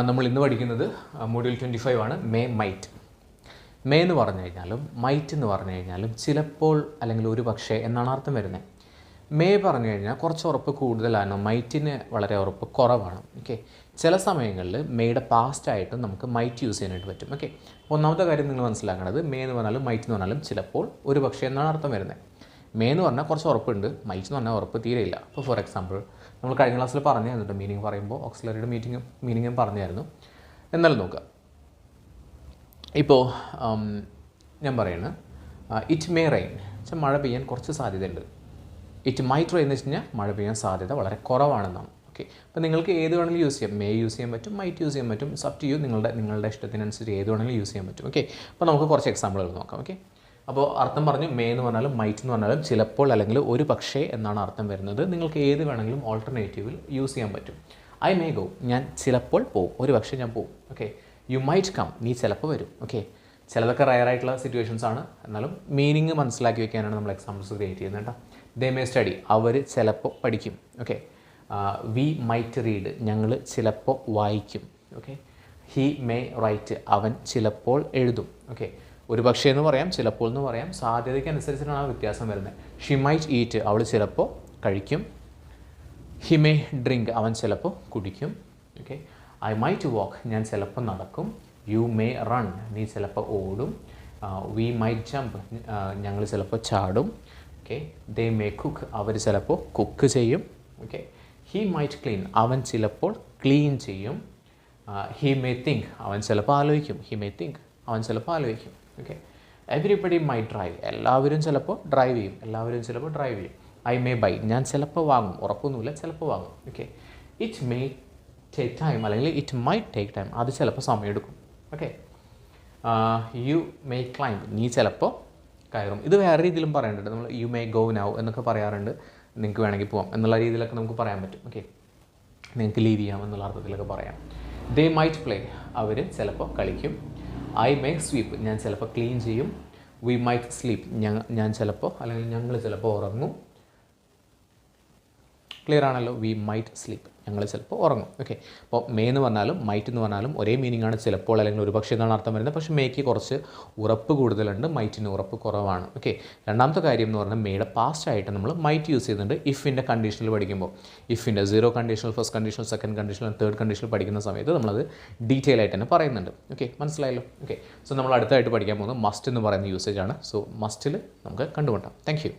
നമ്മൾ ഇന്ന് പഠിക്കുന്നത് മൊഡ്യൂൾ 25 ആണ്. മൈറ്റ്. മേ എന്ന് പറഞ്ഞു കഴിഞ്ഞാലും മൈറ്റ് എന്ന് പറഞ്ഞു കഴിഞ്ഞാലും ചിലപ്പോൾ അല്ലെങ്കിൽ ഒരു പക്ഷേ എന്നാണ് അർത്ഥം വരുന്നത്. മേ പറഞ്ഞു കഴിഞ്ഞാൽ കുറച്ച് ഉറപ്പ് കൂടുതലാണ്, മൈറ്റിന് വളരെ ഉറപ്പ് കുറവാണ്. ഓക്കെ, ചില സമയങ്ങളിൽ മേയുടെ പാസ്റ്റായിട്ടും നമുക്ക് മൈറ്റ് യൂസ് ചെയ്യാനായിട്ട് പറ്റും. ഓക്കെ, ഒന്നാമത്തെ കാര്യം നിങ്ങൾ മനസ്സിലാക്കേണ്ടത് മേ എന്ന് പറഞ്ഞാലും മൈറ്റ് എന്ന് പറഞ്ഞാലും ചിലപ്പോൾ ഒരു പക്ഷേ എന്നാണ് അർത്ഥം വരുന്നത്. മേ എന്ന് പറഞ്ഞാൽ കുറച്ച് ഉറപ്പുണ്ട്, മൈറ്റ് എന്ന് പറഞ്ഞാൽ ഉറപ്പ് തീരെയില്ല. അപ്പോൾ ഫോർ എക്സാമ്പിൾ നമ്മൾ കഴിഞ്ഞ ക്ലാസ്സിൽ പറഞ്ഞു തന്നിട്ട് മീനിങ് പറയുമ്പോൾ ഓക്സിലറിയുടെ മീനിങ്ങും പറഞ്ഞായിരുന്നു. എന്നാലും നോക്കുക. ഇപ്പോൾ ഞാൻ പറയുന്നത് ഇറ്റ് മേ റെയിൻ വെച്ചാൽ മഴ പെയ്യാൻ കുറച്ച് സാധ്യതയുണ്ട്. ഇറ്റ് മൈറ്റ് റെയിൻ എന്ന് വെച്ച് കഴിഞ്ഞാൽ മഴ പെയ്യാൻ സാധ്യത വളരെ കുറവാണെന്നാണ്. ഓക്കെ, അപ്പോൾ നിങ്ങൾക്ക് ഏത് വേണമെങ്കിലും യൂസ് ചെയ്യാം. മേ യൂസ് ചെയ്യാൻ പറ്റും, മൈറ്റ് യൂസ് ചെയ്യാൻ പറ്റും. സബ് ടു യു, നിങ്ങളുടെ ഇഷ്ടത്തിനനുസരിച്ച് ഏത് വേണമെങ്കിലും യൂസ് ചെയ്യാൻ പറ്റും. ഓക്കെ, അപ്പോൾ നമുക്ക് കുറച്ച് എക്സാമ്പിളുകൾ നോക്കാം. ഓക്കെ, അപ്പോൾ അർത്ഥം പറഞ്ഞു മേ എന്ന് പറഞ്ഞാലും മൈറ്റ് എന്ന് പറഞ്ഞാലും ചിലപ്പോൾ അല്ലെങ്കിൽ ഒരു പക്ഷേ എന്നാണ് അർത്ഥം വരുന്നത്. നിങ്ങൾക്ക് ഏത് വേണമെങ്കിലും ഓൾട്ടർനേറ്റീവിൽ യൂസ് ചെയ്യാൻ പറ്റും. ഐ മേ ഗോ, ഞാൻ ചിലപ്പോൾ പോവും, ഒരു പക്ഷേ ഞാൻ പോവും. ഓക്കെ, യു മൈറ്റ് കം, നീ ചിലപ്പോൾ വരും. ഓക്കെ, ചിലതൊക്കെ റയറായിട്ടുള്ള സിറ്റുവേഷൻസ് ആണ്, എന്നാലും മീനിങ് മനസ്സിലാക്കി വെക്കാനാണ് നമ്മൾ എക്സാമ്പിൾസ് ക്രിയേറ്റ് ചെയ്യുന്നത് കേട്ടോ. ദേ മേ സ്റ്റഡി, അവർ ചിലപ്പോൾ പഠിക്കും. ഓക്കെ, വി മൈറ്റ് റീഡ്, ഞങ്ങൾ ചിലപ്പോൾ വായിക്കും. ഓക്കെ, ഹി മേ റൈറ്റ്, അവൻ ചിലപ്പോൾ എഴുതും. ഓക്കെ, ഒരു പക്ഷേ എന്ന് പറയാം, ചിലപ്പോൾ എന്ന് പറയാം, സാധ്യതയ്ക്ക് അനുസരിച്ചിട്ടാണ് വ്യത്യാസം വരുന്നത്. ഷി മൈറ്റ് ഈറ്റ്, അവൾ ചിലപ്പോൾ കഴിക്കും. ഹി മേ ഡ്രിങ്ക്, അവൻ ചിലപ്പോൾ കുടിക്കും. ഓക്കെ, ഐ മൈറ്റ് വാക്ക്, ഞാൻ ചിലപ്പോൾ നടക്കും. യു മേ റൺ, നീ ചിലപ്പോൾ ഓടും. വി മൈറ്റ് ജമ്പ്, ഞങ്ങൾ ചിലപ്പോൾ ചാടും. ഓക്കെ, ദേ മേ കുക്ക്, അവർ ചിലപ്പോൾ കുക്ക് ചെയ്യും. ഓക്കെ, ഹി മൈറ്റ് ക്ലീൻ, അവൻ ചിലപ്പോൾ ക്ലീൻ ചെയ്യും. ഹി മേ തിങ്ക്, അവൻ ചിലപ്പോൾ ആലോചിക്കും. ഹി മേ തിങ്ക്, അവൻ ചിലപ്പോൾ ആലോചിക്കും. ഓക്കെ, എവരിബഡി മൈ ഡ്രൈവ്, എല്ലാവരും ചിലപ്പോൾ ഡ്രൈവ് ചെയ്യും. ഐ മേ ബൈ, ഞാൻ ചിലപ്പോൾ വാങ്ങും, ഉറപ്പൊന്നുമില്ല, ചിലപ്പോൾ വാങ്ങും. Okay, it may take time, അല്ലെങ്കിൽ ഇറ്റ് മൈറ്റ് ടേക്ക് ടൈം, അത് ചിലപ്പോൾ സമയമെടുക്കും. ഓക്കെ, യു മേ ക്ലൈംബ്, നീ ചിലപ്പോൾ കയറും. ഇത് വേറെ രീതിയിലും പറയാറുണ്ട്. നമ്മൾ യു മേ ഗോ നൗ എന്നൊക്കെ പറയാറുണ്ട്. നിങ്ങൾക്ക് വേണമെങ്കിൽ പോകാം എന്നുള്ള രീതിയിലൊക്കെ നമുക്ക് പറയാൻ പറ്റും. ഓക്കെ, നിങ്ങൾക്ക് ലീവ് ചെയ്യാം എന്നുള്ള അർത്ഥത്തിലൊക്കെ പറയാം. ദേ മൈറ്റ് പ്ലേ, അവർ ചിലപ്പോൾ കളിക്കും. ഐ മേ സ്വീപ്പ്, ഞാൻ ചിലപ്പോൾ ക്ലീൻ ചെയ്യും. വി മൈറ്റ് സ്ലീപ്പ്, ഞാൻ ചിലപ്പോൾ അല്ലെങ്കിൽ ഞങ്ങൾ ചിലപ്പോൾ ഉറങ്ങും. ക്ലിയർ ആണല്ലോ? വി മൈറ്റ് സ്ലീപ്പ്, ഞങ്ങൾ ചിലപ്പോൾ ഉറങ്ങും. ഓക്കെ, അപ്പോൾ മേ എന്ന് പറഞ്ഞാലും മൈറ്റ് എന്ന് പറഞ്ഞാലും ഒരേ മീനിങ് ആണ്. ചിലപ്പോൾ അല്ലെങ്കിൽ ഒരു പക്ഷേ എന്നാണ് അർത്ഥം വരുന്നത്. പക്ഷേ മേക്ക് കുറച്ച് ഉറപ്പ് കൂടുതലുണ്ട്, മൈറ്റിന് ഉറപ്പ് കുറവാണ്. ഓക്കെ, രണ്ടാമത്തെ കാര്യം എന്ന് പറഞ്ഞാൽ മേയുടെ പാസ്റ്റ് ആയിട്ട് നമ്മൾ മൈറ്റ് യൂസ് ചെയ്യുന്നുണ്ട്. ഇഫിൻ്റെ കണ്ടീഷനിൽ പഠിക്കുമ്പോൾ, ഇഫിൻ്റെ 0 conditional, first conditional, second conditional, third conditional പഠിക്കുന്ന സമയത്ത് നമ്മളത് ഡീറ്റെയിൽ ആയിട്ട് തന്നെ പറയുന്നുണ്ട്. ഓക്കെ, മനസ്സിലായല്ലോ? ഓക്കെ, സോ നമ്മൾ അടുത്തായിട്ട് പഠിക്കാൻ പോകുന്നത് മസ്റ്റ് എന്ന് പറയുന്ന യൂസേജ് ആണ്. സോ മസ്റ്റിൽ നമുക്ക് കണ്ടുമുട്ടാം. Thank you.